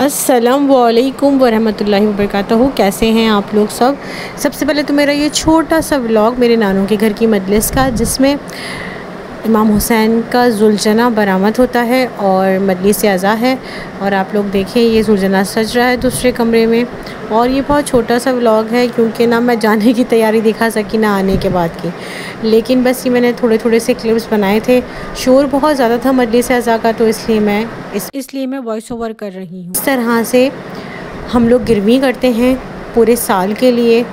अस्सलामुअलैकुम वरहमतुल्लाहि वबरकातुहू। कैसे हैं आप लोग सब। सबसे पहले तो मेरा ये छोटा सा व्लॉग मेरे नानों के घर की मजलिस का, जिसमें इमाम हुसैन का जुलजना बरामद होता है और मजलिस अज़ा है। और आप लोग देखें, ये जुलजना सज रहा है दूसरे कमरे में। और ये बहुत छोटा सा व्लॉग है क्योंकि ना मैं जाने की तैयारी दिखा सकी ना आने के बाद की, लेकिन बस ये मैंने थोड़े थोड़े से क्लिप्स बनाए थे। शोर बहुत ज़्यादा था मजलिस अज़ा का, तो इसलिए मैं वॉइस ओवर कर रही हूँ। इस तरह से हम लोग गिरवी करते हैं पूरे साल के लिए।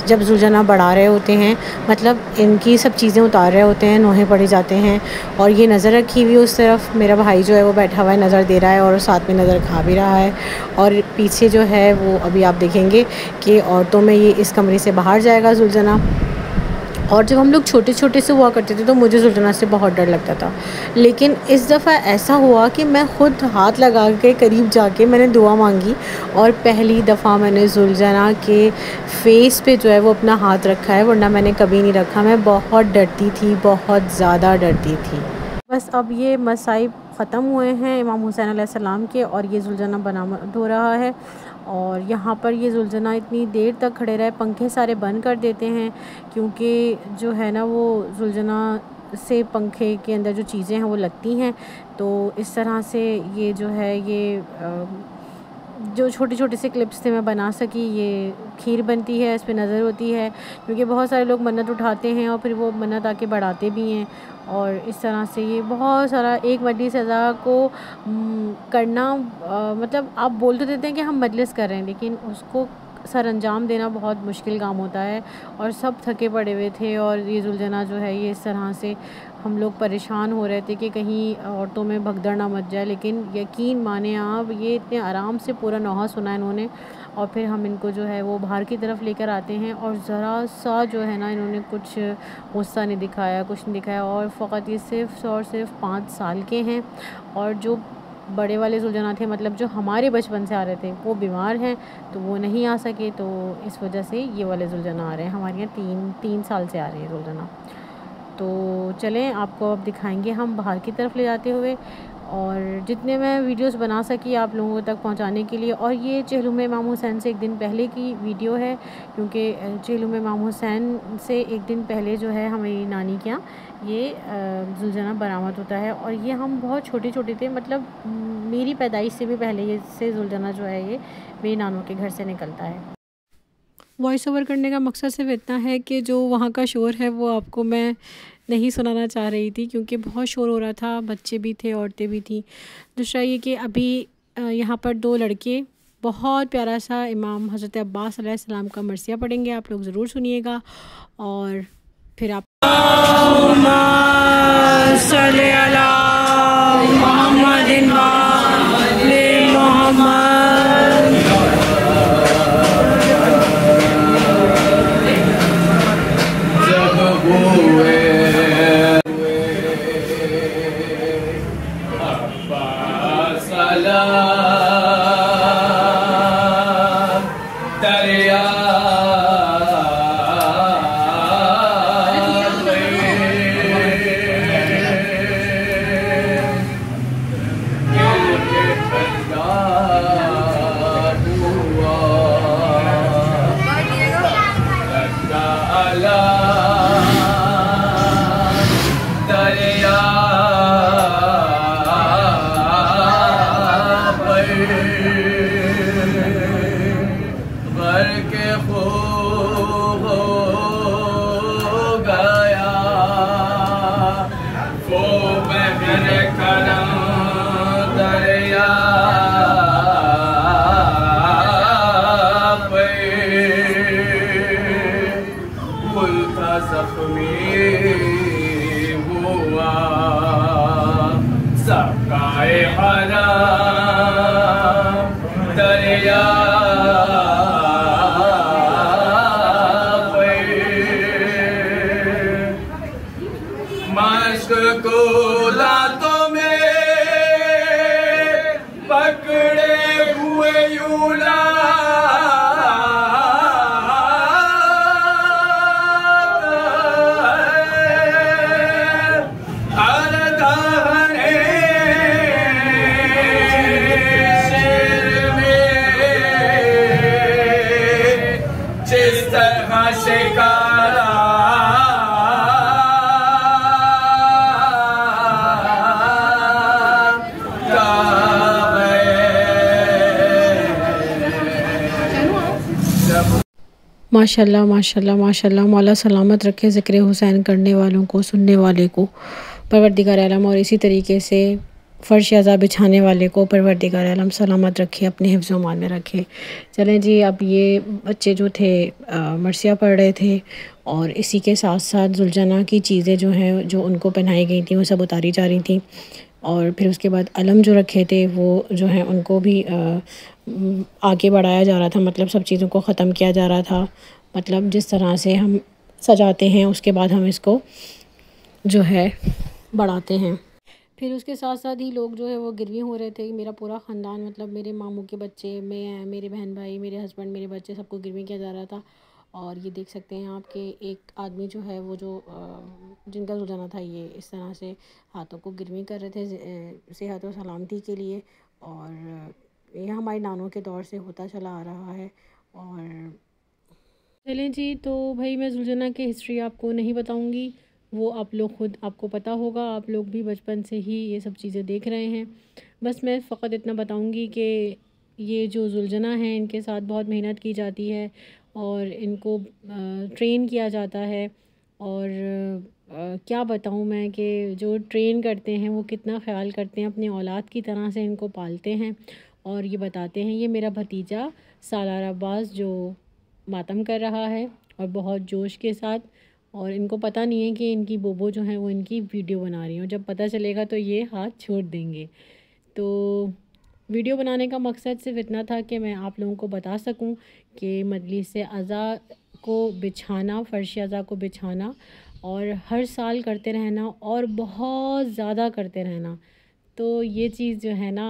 जब जुलजना बढ़ा रहे होते हैं, मतलब इनकी सब चीज़ें उतार रहे होते हैं, नोहे पड़े जाते हैं। और ये नज़र रखी हुई उस तरफ मेरा भाई जो है वो बैठा हुआ है, नज़र दे रहा है और साथ में नज़र खा भी रहा है। और पीछे जो है वो अभी आप देखेंगे कि औरतों में ये इस कमरे से बाहर जाएगा जुलजना। और जब हम लोग छोटे छोटे से हुआ करते थे तो मुझे जुलजना से बहुत डर लगता था, लेकिन इस दफ़ा ऐसा हुआ कि मैं ख़ुद हाथ लगा के करीब जाके मैंने दुआ मांगी। और पहली दफ़ा मैंने जुलजना के फेस पे जो है वो अपना हाथ रखा है, वरना मैंने कभी नहीं रखा। मैं बहुत डरती थी, बहुत ज़्यादा डरती थी। बस अब ये मसाइब ख़त्म हुए हैं इमाम हुसैन अलैहिस्सलाम के, और ये जुलजना बरामद हो रहा है। और यहाँ पर ये जुलजना इतनी देर तक खड़े रहे, पंखे सारे बंद कर देते हैं क्योंकि जो है ना वो जुलजना से पंखे के अंदर जो चीज़ें हैं वो लगती हैं। तो इस तरह से ये जो है ये जो छोटे छोटे से क्लिप्स थे मैं बना सकी। ये खीर बनती है, इस पर नज़र होती है क्योंकि बहुत सारे लोग मन्नत उठाते हैं और फिर वो मन्नत आके बढ़ाते भी हैं। और इस तरह से ये बहुत सारा एक मजलिस अज़ा को करना, मतलब आप बोल तो देते हैं कि हम मजलिस कर रहे हैं, लेकिन उसको सर अंजाम देना बहुत मुश्किल काम होता है। और सब थके पड़े हुए थे और ये जुलजना जो है ये इस तरह से हम लोग परेशान हो रहे थे कि कहीं औरतों में भगदड़ ना मच जाए। लेकिन यकीन माने आप, ये इतने आराम से पूरा नौहा सुना इन्होंने। और फिर हम इनको जो है वो बाहर की तरफ लेकर आते हैं और ज़रा सा जो है ना इन्होंने कुछ गुस्सा नहीं दिखाया, कुछ नहीं दिखाया। और फ़कत ये सिर्फ़ और सिर्फ 5 साल के हैं। और जो बड़े वाले जुलजना थे, मतलब जो हमारे बचपन से आ रहे थे, वो बीमार हैं तो वो नहीं आ सके, तो इस वजह से ये वाले जुलजना आ रहे हैं। हमारे यहाँ 3 साल से आ रहे हैं जुलजना। तो चलें आपको अब दिखाएंगे हम बाहर की तरफ ले जाते हुए, और जितने मैं वीडियोस बना सकी आप लोगों तक पहुंचाने के लिए। और ये चेहलुम इमाम हुसैन से एक दिन पहले की वीडियो है, क्योंकि चेहलुम इमाम हुसैन से एक दिन पहले जो है हमारी नानी के यहाँ ये जुलजना बरामद होता है। और ये हम बहुत छोटे छोटे थे, मतलब मेरी पैदाइश से भी पहले ये से जुलजना जो है ये मेरी नानों के घर से निकलता है। वॉइस ओवर करने का मकसद सिर्फ इतना है कि जो वहाँ का शोर है वो आपको मैं नहीं सुनाना चाह रही थी, क्योंकि बहुत शोर हो रहा था, बच्चे भी थे, औरतें भी थी। दूसरा ये कि अभी यहाँ पर 2 लड़के बहुत प्यारा सा इमाम हज़रत अब्बास अलैहिस्सलाम का मरसिया पढ़ेंगे, आप लोग ज़रूर सुनिएगा। और फिर आप को लातों में पकड़े हुए यूला शेर माशाल्लाह माशाल्लाह माशाल्लाह, मौला सलामत रखे ज़िक्र हुसैन करने वालों को, सुनने वाले को परवरदिगार आलम, और इसी तरीके से फ़र्श अज़ा बिछाने वाले को परवरदिगार आलम सलामत रखे, अपने हिफ्ज़ मान में रखे। चलें जी, अब ये बच्चे जो थे मरसिया पढ़ रहे थे और इसी के साथ साथ जुलजना की चीज़ें जो हैं जो उनको पहनाई गई थी वो सब उतारी जा रही थी। और फिर उसके बाद अलम जो रखे थे वो जो हैं उनको भी आगे बढ़ाया जा रहा था, मतलब सब चीज़ों को ख़त्म किया जा रहा था। मतलब जिस तरह से हम सजाते हैं उसके बाद हम इसको जो है बढ़ाते हैं। फिर उसके साथ साथ ही लोग जो है वो गिरवी हो रहे थे। मेरा पूरा ख़ानदान, मतलब मेरे मामू के बच्चे, मैं, मेरे बहन भाई, मेरे हस्बैंड, मेरे बच्चे, सबको गिरवी किया जा रहा था। और ये देख सकते हैं आपके एक आदमी जो है वो जो जिनका जुलझाना था, ये इस तरह से हाथों को गिरवी कर रहे थे सेहत और सलामती के लिए। और यह हमारी नानों के दौर से होता चला आ रहा है। और चलें जी, तो भाई मैं जुलझना की हिस्ट्री आपको नहीं बताऊंगी, वो आप लोग ख़ुद, आपको पता होगा, आप लोग भी बचपन से ही ये सब चीज़ें देख रहे हैं। बस मैं फ़कत इतना बताऊंगी कि ये जो जुलझना है इनके साथ बहुत मेहनत की जाती है और इनको ट्रेन किया जाता है। और क्या बताऊं मैं कि जो ट्रेन करते हैं वो कितना ख़्याल करते हैं, अपने औलाद की तरह से इनको पालते हैं। और ये बताते हैं, ये मेरा भतीजा सालार अब्बास जो मातम कर रहा है और बहुत जोश के साथ, और इनको पता नहीं है कि इनकी बोबो जो है वो इनकी वीडियो बना रही है, और जब पता चलेगा तो ये हाथ छोड़ देंगे। तो वीडियो बनाने का मकसद सिर्फ इतना था कि मैं आप लोगों को बता सकूं कि मजलिस अज़ा को बिछाना, फ़र्श अज़ा को बिछाना और हर साल करते रहना और बहुत ज़्यादा करते रहना, तो ये चीज़ जो है ना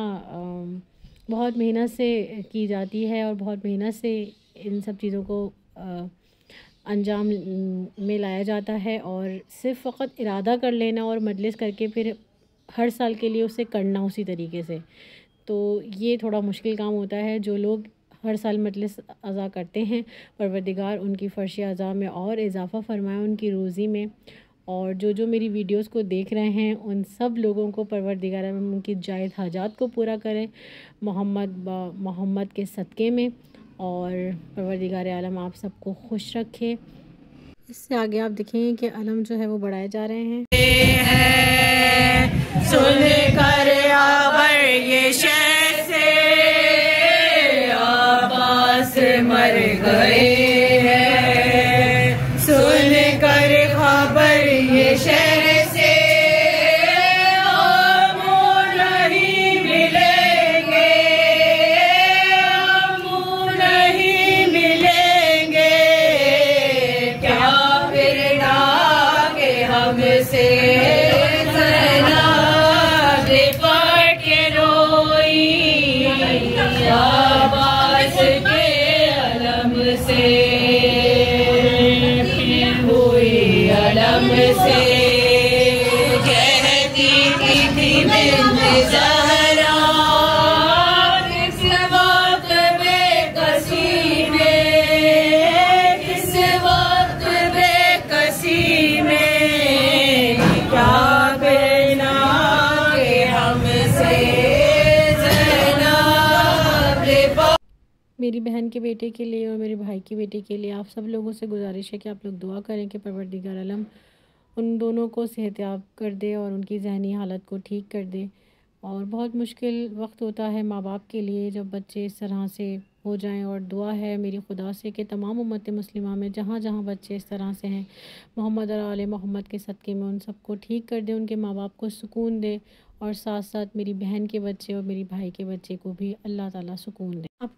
बहुत मेहनत से की जाती है और बहुत मेहनत से इन सब चीज़ों को अंजाम में लाया जाता है। और सिर्फ़ फ़कत इरादा कर लेना और मजलिस करके फिर हर साल के लिए उसे करना उसी तरीके से, तो ये थोड़ा मुश्किल काम होता है। जो लोग हर साल मजलिस अज़ा करते हैं, परवरदिगार उनकी फ़र्श अज़ा में और इजाफ़ा फ़रमाए, उनकी रोज़ी में। और जो मेरी वीडियोस को देख रहे हैं उन सब लोगों को परवरदिगार उनकी जायज़ हाजात को पूरा करें मोहम्मद के सदक़े में। और परवरदिगार आलम आप सबको खुश रखे। इससे आगे आप देखेंगे कि अलम जो है वो बढ़ाए जा रहे हैं। सुन कर आवर ये शहर से आबास मर गए हैं, सुन कर खबर ये शहर से हम नहीं मिलेंगे, हम नहीं मिलेंगे, क्या फिर ना के हमसे मेरी बहन के बेटे के लिए और मेरे भाई के बेटे के लिए आप सब लोगों से गुजारिश है कि आप लोग दुआ करें कि परवरदिगार आलम उन दोनों को सेहतयाब कर दे और उनकी ज़हनी हालत को ठीक कर दे। और बहुत मुश्किल वक्त होता है माँ बाप के लिए जब बच्चे इस तरह से हो जाएं। और दुआ है मेरी खुदा से कि तमाम उम्मत मुस्लिमा में जहाँ जहाँ बच्चे इस तरह से हैं, मोहम्मद और आले मोहम्मद के सदक़े में उन सबको ठीक कर दे, उनके माँ बाप को सुकून दे। और साथ साथ मेरी बहन के बच्चे और मेरी भाई के बच्चे को भी अल्लाह ताला सुकून दे। अब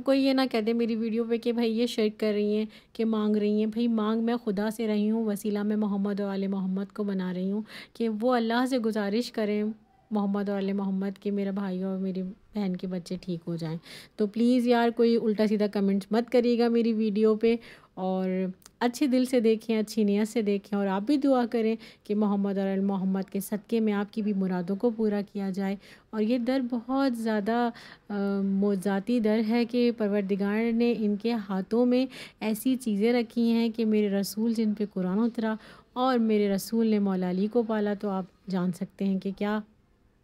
कोई ये ना कह दे मेरी वीडियो पे कि भाई ये शिरक कर रही हैं, कि मांग रही हैं। भाई मांग मैं खुदा से रही हूँ, वसीला मैं मोहम्मद और आले मोहम्मद को बना रही हूँ कि वो अल्लाह से गुजारिश करें मोहम्मद और आले मोहम्मद के मेरा भाई और मेरी बहन के बच्चे ठीक हो जाएं। तो प्लीज़ यार कोई उल्टा सीधा कमेंट्स मत करिएगा मेरी वीडियो पे, और अच्छे दिल से देखें, अच्छी नीयत से देखें। और आप भी दुआ करें कि मोहम्मद और आले मोहम्मद के सदक़े में आपकी भी मुरादों को पूरा किया जाए। और ये दर बहुत ज़्यादा मोज़ाती दर है कि परवरदिगार ने इनके हाथों में ऐसी चीज़ें रखी हैं कि मेरे रसूल जिन पे कुरान उतरा और मेरे रसूल ने मौला अली को पाला, तो आप जान सकते हैं कि क्या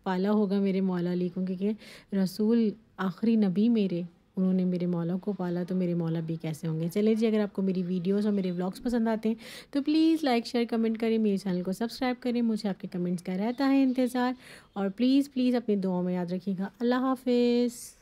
पाला होगा मेरे मौला अली को, क्योंकि रसूल आखिरी नबी मेरे उन्होंने मेरे मौला को पाला तो मेरे मौला भी कैसे होंगे। चलिए जी, अगर आपको मेरी वीडियोस और मेरे व्लॉग्स पसंद आते हैं तो प्लीज़ लाइक शेयर कमेंट करें, मेरे चैनल को सब्सक्राइब करें। मुझे आपके कमेंट्स का रहता है इंतज़ार, और प्लीज़ प्लीज़ अपनी दुआओं में याद रखिएगा। अल्लाह हाफ़िज़।